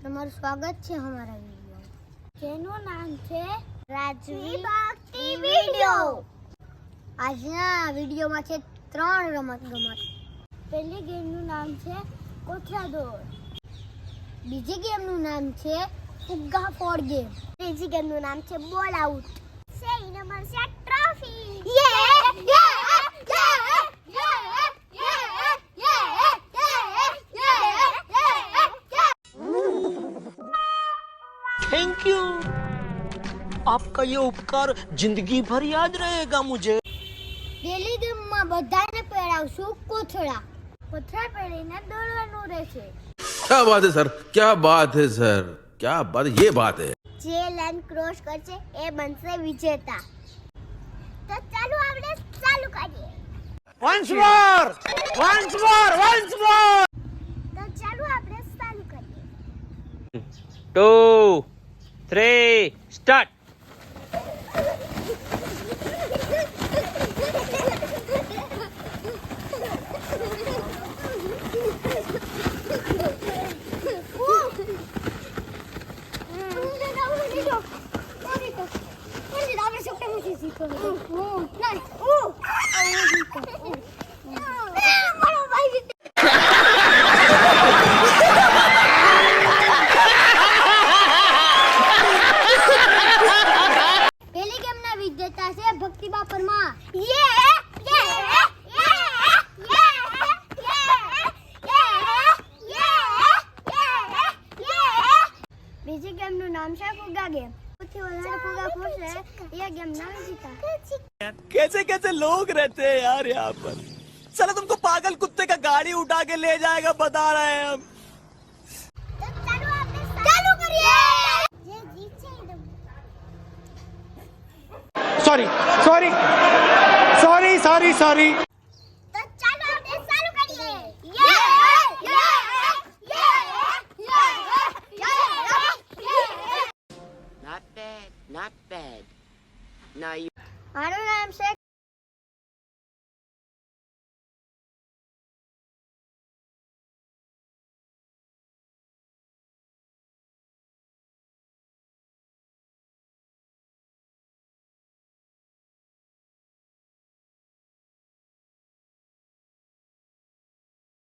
તમારું સ્વાગત છે અમારા વિડિયો જેનું નામ છે રાજવી ભક્તિ વિડિયો। આજના વિડિયોમાં છે 3 રમત-ગમત। પહેલી ગેમનું નામ છે કોથળા દોડ, બીજી ગેમનું નામ છે ફુગ્ગા ફોડ ગેમ, ત્રીજી ગેમનું નામ છે બોલ આઉટ। સેઈ નંબર છે ટ્રોફી। थैंक यू, आपका ये उपकार जिंदगी भर याद रहेगा मुझे। પહેલી ગેમમાં બધાને પહેરાવશું કોથળા। કોથળા પહેરીને દોડવાનું રહેશે। क्या बात है सर, क्या बात है सर, क्या बात, ये बात है। જે લાઈન ક્રોસ કરશે એ બનશે વિજેતા। તો ચાલો આપણે ચાલુ કરીએ। Once more, once more, once more. તો ચાલો આપણે ચાલુ કરીએ। 2, 3, start. પહેલી ગેમના વિજેતા છે ભક્તિબા પરમાર। બીજી ગેમનું નામ છે ફુગ્ગા ગેમ। સૌથી વધારે ફુગ્ગા ફોડશે એ ગેમના વિજેતા। कैसे कैसे लोग रहते हैं यार यहाँ पर। साला तुमको पागल कुत्ते का गाड़ी उठा के ले जाएगा, बता रहे हैं हम। તો ચાલો આપણે ચાલુ કરીએ। જે જીતશે sorry sorry sorry sorry sorry. તો ચાલો આપણે ચાલુ કરીએ। Not bad, not bad. Now you મારું નામ છે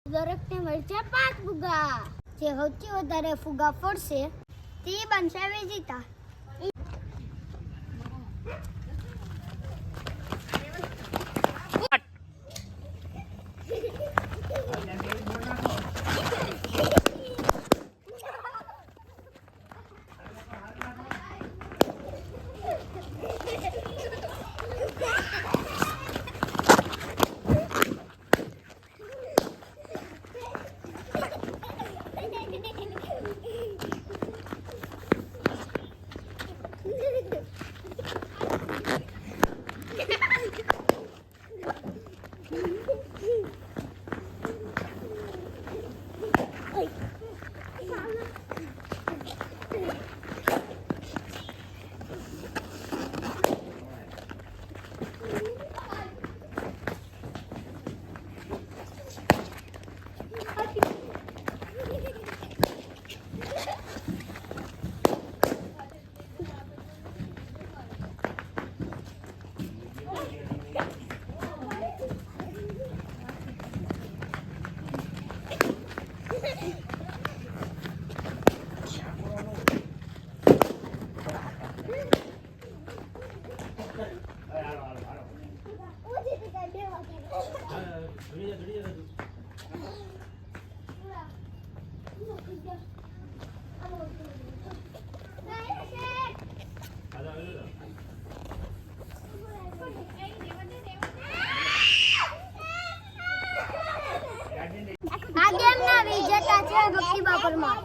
દરેકને મળશે 5 ફુગ્ગા। જે સૌથી વધારે ફુગ્ગા ફોડશે તે બનશે વિજેતા। આ ગેમના વિજેતા છે ભક્તિબા પરમાર।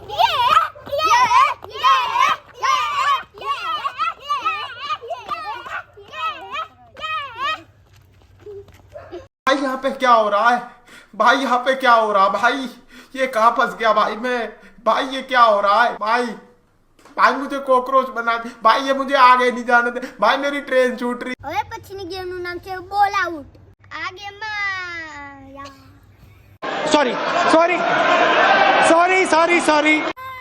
भाई यहाँ पे क्या हो रहा है भाई, यहाँ पे क्या हो रहा है भाई, ये कहाँ फंस गया भाई मैं, भाई ये क्या हो रहा है भाई, भाई मुझे कॉकरोच बना दे भाई, ये मुझे आगे नहीं जाने दे भाई, मेरी ट्रेन छूट रही। હવે પછીની ગેમનું નામ છે બોલ આઉટ। આ ગેમમાં sorry sorry sorry sorry sorry.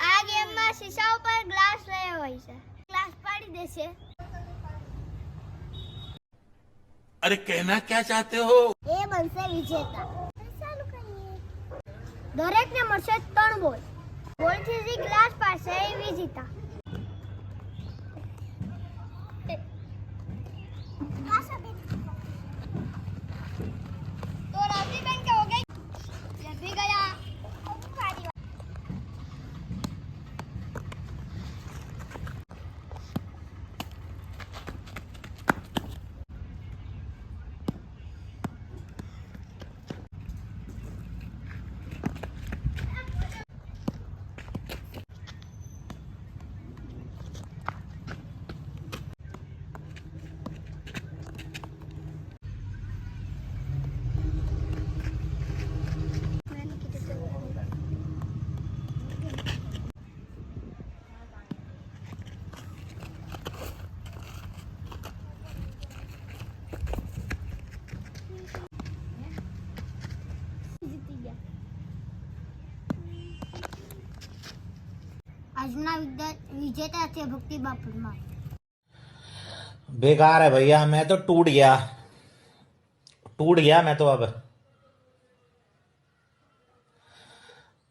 આ ગેમમાં શીશા ઉપર ગ્લાસ રહ્યો હોય છે, ગ્લાસ પાડી દેશે. अरे कहना क्या चाहते हो? એ બનશે વિજેતા. ચાલુ કરીએ. દરેકને મળશે 3 બોલ. બોલથી જે ગ્લાસ પાડશે એ વિજેતા. तो राशि बहन क्या हो गई? ये भी गया. આજના વિજેતા છે ભક્તિ બાપુમાં. बेकार है भैया, मैं तो टूट गया मैं तो अब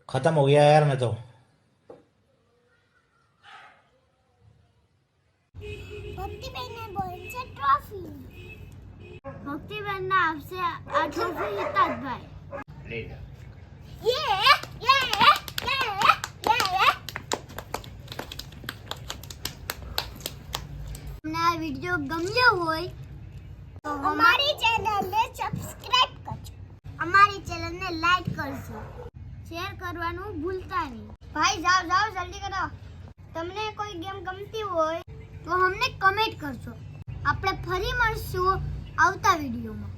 खत्म हो गया यार मैं तो. ભક્તિબેનને બોલે છે ટ્રોફી. ભક્તિબેનને આપશે આ ટ્રોફી હિતાજભાઈ. તમને આ વિડિયો ગમ્યો હોય તો અમારી ચેનલને સબસ્ક્રાઇબ કરજો, અમારી ચેનલને લાઈક કરજો, શેર કરવાનું ભૂલતા નહીં. ભાઈ જાઓ જલ્દી કરો. તમને કોઈ ગેમ ગમતી હોય તો અમને કમેન્ટ કરજો. આપણે ફરી મળશું આવતા વિડીયોમાં.